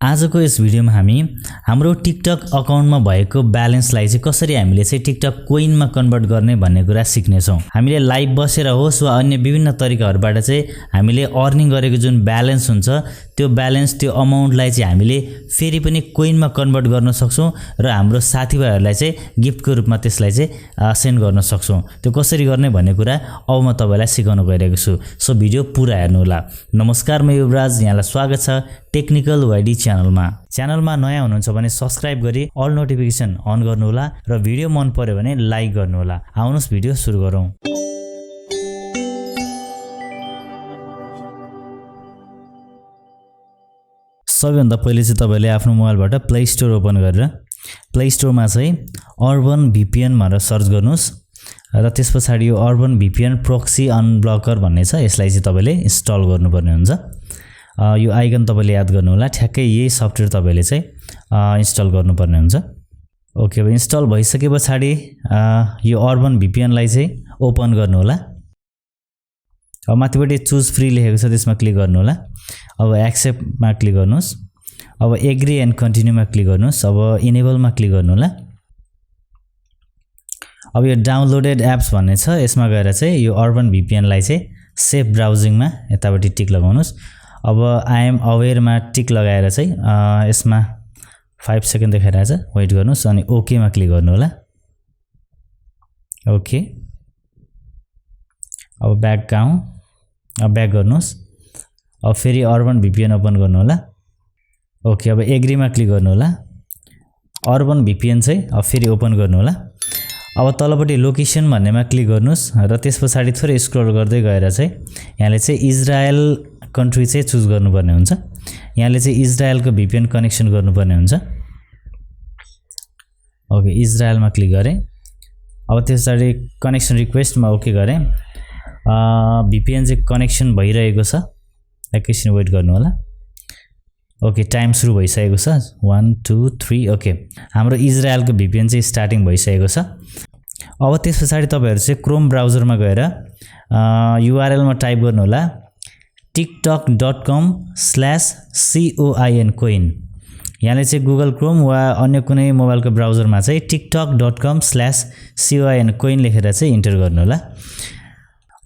आजको यस भिडियोमा हामी हाम्रो टिकटक अकाउन्टमा भएको ब्यालेन्सलाई चाहिँ कसरी हामीले चाहिँ टिकटक कोइनमा कन्भर्ट गर्ने भन्ने कुरा सिक्ने छौं। हामीले लाइभ बसेर होस् वा अन्य विभिन्न तरिकाहरुबाट चाहिँ हामीले अर्निङ गरेको जुन ब्यालेन्स हुन्छ त्यो ब्यालेन्स त्यो अमाउन्टलाई चाहिँ हामीले फेरि पनि कोइनमा कन्भर्ट गर्न सक्छौं र हाम्रो साथीभाइहरुलाई चाहिँ गिफ्टको रूपमा त्यसलाई चाहिँ सेन्ड गर्न सक्छौं। त्यो कसरी गर्ने भन्ने कुरा अब म तपाईलाई सिकाउन गइरहेको छु। सो भिडियो पुरा हेर्नु होला। नमस्कार, म युवराज, यहाँलाई स्वागत छ टेक्निकल वाइडी च्यानलमा। च्यानलमा नयाँ हुनुहुन्छ भने सब्स्क्राइब गरी अल नोटिफिकेसन अन गर्नु होला र भिडियो मन पर्यो भने लाइक गर्नु होला। आउनुस् भिडियो सुरु गरौँ। सबैभन्दा पहिले चाहिँ तपाईले आफ्नो मोबाइलबाट प्ले स्टोर ओपन गरेर प्ले स्टोरमा चाहिँ 𝗏𝗏𝗵𝑃N भनेर सर्च गर्नुस् र त्यसपछि यो 𝗏𝗏𝗵𝑃N प्रोक्सी अनब्लकर भन्ने छ, यसलाई चाहिँ तपाईले इन्स्टल गर्नुपर्ने हुन्छ। यो आइकन तपाईले याद गर्नु होला। ठ्याक्कै यही सफ्टवेयर तपाईले चाहिँ इन्स्टल गर्नुपर्ने हुन्छ। ओके, अब इन्स्टल भइसकेपछि यो 𝗏𝗏𝗵𝑃N लाई चाहिँ ओपन गर्नु होला। अब माथिपट्टि चुज फ्री लेखेको छ, त्यसमा क्लिक गर्नु होला। अब एक्सेप्ट मा क्लिक गर्नुस्। अब एग्री एन्ड कन्टिन्यू मा क्लिक गर्नुस्। अब इनेबल मा क्लिक गर्नु होला। अब यो डाउनलोडेड एप्स भन्ने छ, यसमा गएर चाहिँ यो 𝗏𝗏𝗵𝑃N लाई चाहिँ सेफ ब्राउजिङ मा यतापट्टि टिक लगाउनुस्। अब आई एम अवेयर मा टिक लगाएर चाहिँ यसमा 5 सेकेन्ड देखाइरहेछ, वेट गर्नुस् अनि ओके मा क्लिक गर्नु होला। ओके, अब ब्याक गर्नुस्। अब फेरि 𝗏𝗏𝗵𝑃N ओपन गर्नु होला। ओके, अब एग्री मा क्लिक गर्नु होला। 𝗏𝗏𝗵𝑃N चाहिँ अब फेरि ओपन गर्नु होला। अब तलपट्टि लोकेसन भन्नेमा क्लिक गर्नुस् र त्यसपछि थोरै स्क्रल गर्दै गएर चाहिँ यहाँले चाहिँ इजरायल कन्ट्री चाहिँ चुज गर्नुपर्ने हुन्छ। यहाँले चाहिँ इजरायलको VPN कनेक्सन गर्नुपर्ने हुन्छ। ओके, इजरायलमा क्लिक गरेँ। अब त्यसपछि कनेक्सन रिक्वेस्टमा ओके गरेँ। VPN चाहिँ कनेक्सन भइरहेको छ, एकैछिन वेट गर्नु होला। ओके, टाइम सुरु भइसकेको छ। 1 2 3। ओके, हाम्रो इजरायलको VPN चाहिँ स्टार्टिङ भइसकेको छ। अब त्यसपछि तपाईहरु चाहिँ क्रोम ब्राउजरमा गएर URL मा टाइप गर्नु होला tiktok.com/coin। यहाँले चाहिँ गुगल क्रोम वा अन्य कुनै मोबाइलको ब्राउजरमा चाहिँ tiktok.com/coin लेखेर चाहिँ इन्टर गर्नु होला।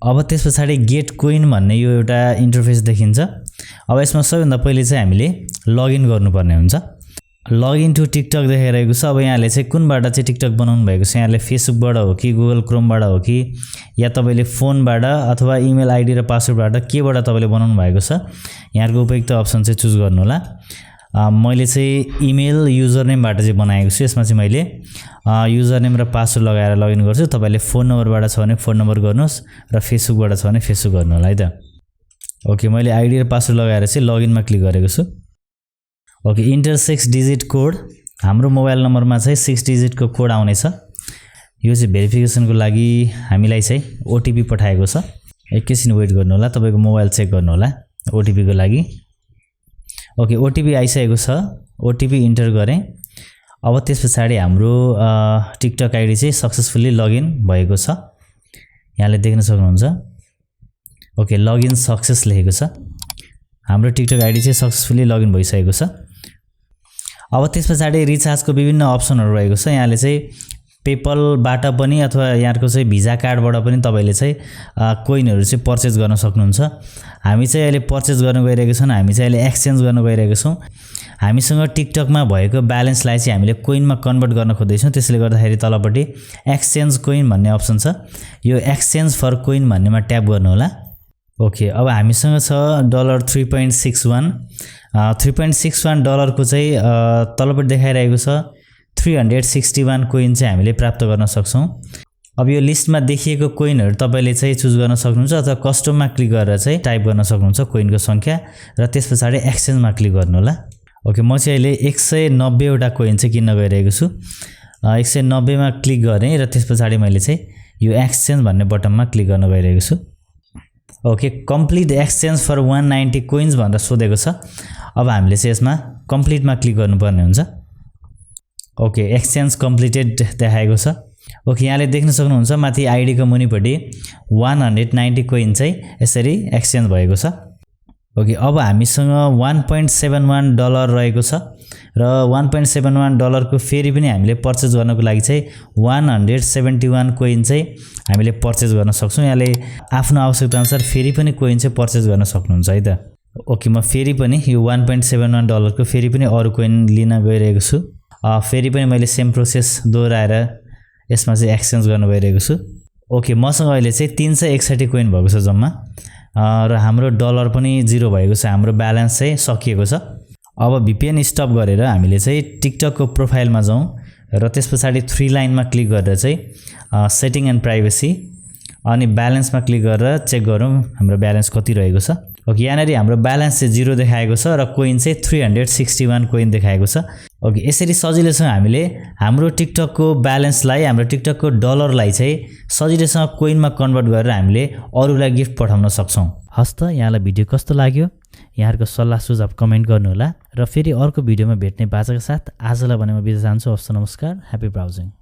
अब त्यसपछि गेट कोइन भन्ने यो एउटा इन्टरफेस देखिन्छ। अब यसमा सबैभन्दा पहिले चाहिँ हामीले लगइन गर्नुपर्ने हुन्छ। लगइन टु टिकटक देखाइरहेको छ। अब यहाँले चाहिँ कुनबाट चाहिँ टिकटक बनाउनु भएको छ, यहाँले फेसबुकबाट हो कि गुगल क्रोमबाट हो कि या तपाईले फोनबाट अथवा इमेल आइडी र पासवर्डबाट केबाट तपाईले बनाउनु भएको छ, यहाँको उपयुक्त अप्सन चाहिँ चुज गर्नु होला। मैले चाहिँ इमेल युजर नेमबाट चाहिँ बनाएको छु। यसमा चाहिँ मैले युजर नेम र पासवर्ड लगाएर लगइन गर्छु। तपाईले फोन नम्बरबाट छ भने फोन नम्बर गर्नुस् र फेसबुकबाट छ भने फेसबुक गर्नु होला है त। ओके, मैले आइडी र पासवर्ड लगाएर चाहिँ लगइनमा क्लिक गरेको छु। Okay, enter 6 digit code. हाम्रो मोबाइल नम्बरमा चाहिँ 6 डिजिटको कोड आउनेछ। यो चाहिँ भेरिफिकेसनको लागि हामीलाई चाहिँ ओटीपी पठाएको छ। एकैछिन वेट गर्नु होला, तपाईको मोबाइल चेक गर्नु होला ओटीपी को लागि। ओके, ओटीपी आइसकेको छ। ओटीपी इन्टर गरेँ। अब त्यसपछि हाम्रो टिकटक आइडी चाहिँ सक्सेसफुली लगइन भएको छ, यहाँले देख्न सक्नुहुन्छ। ओके, लगइन सक्सेस लेखेको छ। हाम्रो टिकटक आइडी चाहिँ सक्सेसफुली लगइन भइसकेको छ। अब त्यसपछि रिचार्जको विभिन्न अप्सनहरु रहेको छ। यहाँले चाहिँ पेपलबाट पनि अथवा यहाँको चाहिँ भिजा कार्डबाट पनि तपाईले चाहिँ कोइनहरु चाहिँ पर्चेज गर्न सक्नुहुन्छ। हामी चाहिँ अहिले पर्चेज गर्न गइरहेको छौं, हामी चाहिँ अहिले एक्सचेन्ज गर्न गइरहेको छौं। हामीसँग टिकटकमा भएको ब्यालेन्सलाई चाहिँ हामीले कोइनमा कन्भर्ट गर्न खोज्दैछौं। त्यसले गर्दाखेरि तलपट्टि एक्सचेन्ज कोइन भन्ने अप्सन छ, यो एक्सचेन्ज फर कोइन भन्नेमा ट्याप गर्नु होला। ओके, अब हामीसँग छ $3.61 $3.61 को चाहिँ तलपट्टि देखाइरहेको छ 361 कोइन चाहिँ हामीले प्राप्त गर्न सक्छौं। अब यो लिस्टमा देखिएको कोइनहरु तपाईले चाहिँ चुज गर्न सक्नुहुन्छ अथवा कस्टममा क्लिक गरेर चाहिँ टाइप गर्न सक्नुहुन्छ कोइनको संख्या र त्यसपछि एक्सचेन्जमा क्लिक गर्नु होला। ओके, म चाहिँ अहिले 190 वटा कोइन चाहिँ किन्न गइरहेको छु। 190 मा क्लिक गरेँ र त्यसपछि मैले चाहिँ यो एक्सचेन्ज भन्ने बटनमा क्लिक गर्न गइरहेको छु। Okay, complete exchange for 190 coins भनेर सोधेको छ। अब हामीले चाहिँ यसमा कम्प्लिटमा क्लिक गर्नुपर्ने हुन्छ। ओके, एक्सचेन्ज कम्प्लिटेड देखाएको छ। ओके, यहाँले देख्न सक्नुहुन्छ माथि आइडी को मुनिपट्टि 190 कोइन चाहिँ यसरी एक्सचेन्ज भएको छ। ओके, अब हामीसँग $1.71 रहेको छ र $1.71 को फेरि पनि हामीले पर्चेज गर्नको लागि चाहिँ 171 कोइन चाहिँ हामीले पर्चेज गर्न सक्छौं। यहाँले आफ्नो आवश्यकता अनुसार फेरि पनि कोइन चाहिँ पर्चेज गर्न सक्नुहुन्छ है त। ओके, म फेरि पनि यो $1.71 को फेरि पनि अरु कोइन लिन गइरहेको छु। फेरि पनि मैले सेम प्रोसेस दोहोऱ्याएर यसमा चाहिँ एक्सचेन्ज गर्न गइरहेको छु। ओके, मसँग अहिले चाहिँ 361 कोइन भएको छ जम्मा र हाम्रो डलर पनि 0 भएको छ। हाम्रो ब्यालेन्स चाहिँ सकिएको छ। अब VPN स्टप गरेर हामीले चाहिँ टिकटक को प्रोफाइलमा जाउँ र त्यसपछि 3 लाइनमा क्लिक गरेर चाहिँ सेटिङ एन्ड प्राइभेसी अनि ब्यालेन्समा क्लिक गरेर चेक गरौँ हाम्रो ब्यालेन्स कति रहेको छ। ओके, यहाँनेरि हाम्रो ब्यालेन्स चाहिँ 0 देखाएको छ र कोइन चाहिँ 361 कोइन देखाएको छ। ओके, यसरी सजिलैसँग हामीले हाम्रो टिकटक को ब्यालेन्सलाई, हाम्रो टिकटक को डलरलाई चाहिँ सजिलैसँग कोइनमा कन्भर्ट गरेर हामीले अरूलाई गिफ्ट पठाउन सक्छौं। हस् त, यहाँलाई भिडियो कस्तो लाग्यो? यहाँहरुको सल्लाह सुझाव कमेन्ट गर्नुहोला र फेरि अर्को भिडियोमा भेट्ने बाचाका साथ आजलाई भने म बिदा चाहन्छु। हस् त, नमस्कार, ह्यापी ब्राउजिङ।